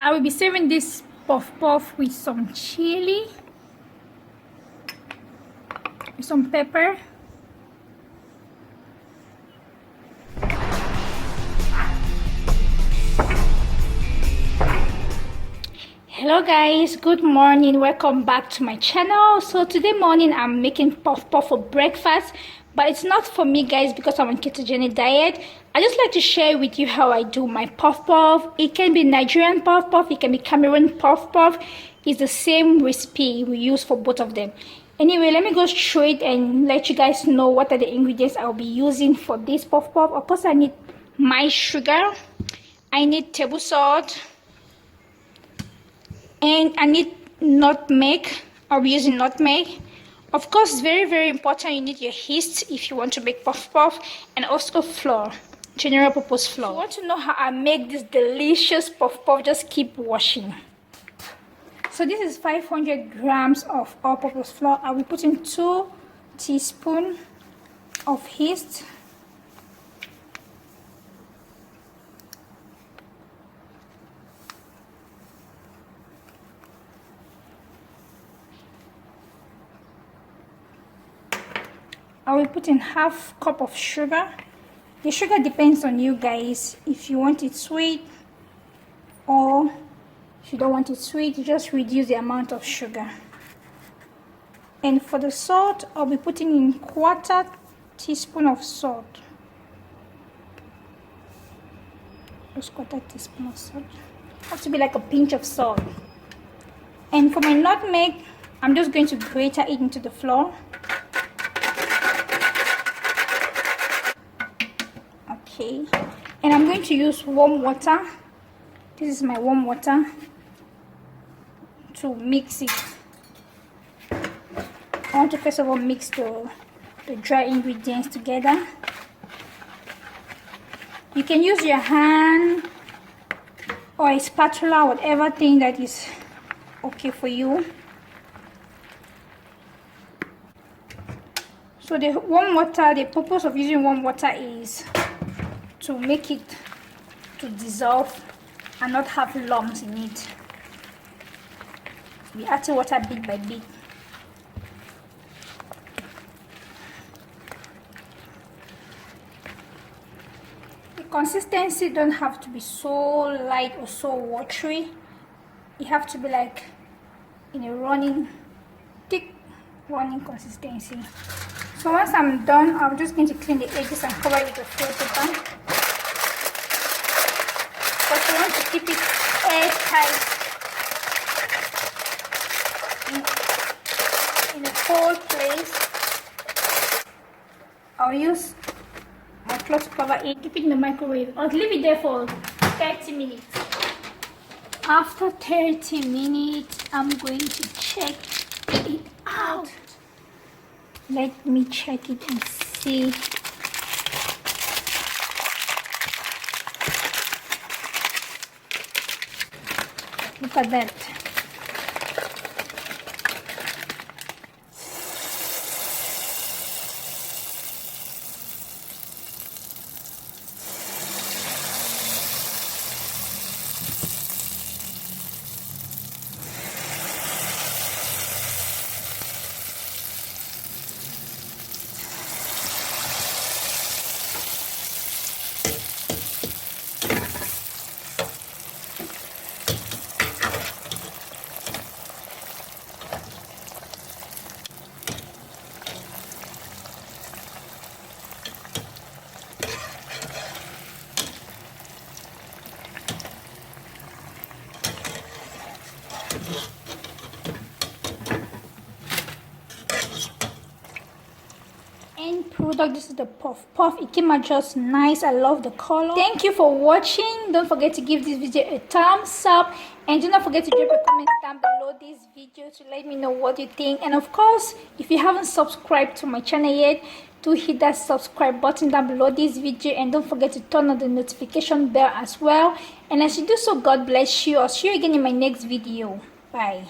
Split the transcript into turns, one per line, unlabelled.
I will be serving this puff puff with some chili, with some pepper. Hello guys, good morning, welcome back to my channel. So today morning I'm making puff puff for breakfast, but it's not for me guys because I'm on ketogenic diet. I just like to share with you how I do my puff puff. It can be Nigerian puff puff, it can be Cameroon puff puff. It's the same recipe we use for both of them. Anyway, let me go straight and let you guys know what are the ingredients I'll be using for this puff puff. Of course I need my sugar, I need table salt, and I need nutmeg. I'll be using nutmeg. Of course, it's very important you need your yeast if you want to make puff puff, and also flour, general purpose flour. If you want to know how I make this delicious puff puff, just keep watching. So this is 500 grams of all-purpose flour. I'll be putting 2 teaspoons of yeast, I will put in half cup of sugar. The sugar depends on you guys. If you want it sweet or if you don't want it sweet, you just reduce the amount of sugar. And for the salt, I'll be putting in 1/4 teaspoon of salt. Just 1/4 teaspoon of salt. Has to be like a pinch of salt. And for my nutmeg, I'm just going to grate it into the flour. Okay, and I'm going to use warm water. This is my warm water to mix it. I want to first of all mix the dry ingredients together. You can use your hand or a spatula, whatever thing that is okay for you. So the warm water, the purpose of using warm water is to make it to dissolve and not have lumps in it. We add water bit by bit. The consistency don't have to be so light or so watery. It have to be like in a running, thick running consistency. So once I'm done, I'm just going to clean the edges and cover it with a foil paper. But you want to keep it airtight in a cold place. I'll use my cloth to cover it. Keep it in the microwave. I'll leave it there for 30 minutes. After 30 minutes, I'm going to check it out. Let me check it and see. Look at that. End product, this is the puff puff. It came out just nice. I love the color. Thank you for watching. Don't forget to give this video a thumbs up, and do not forget to drop a comment down below this video to let me know what you think. And of course, if you haven't subscribed to my channel yet, do hit that subscribe button down below this video, and don't forget to turn on the notification bell as well. And as you do so, God bless you. I'll see you again in my next video. Bye.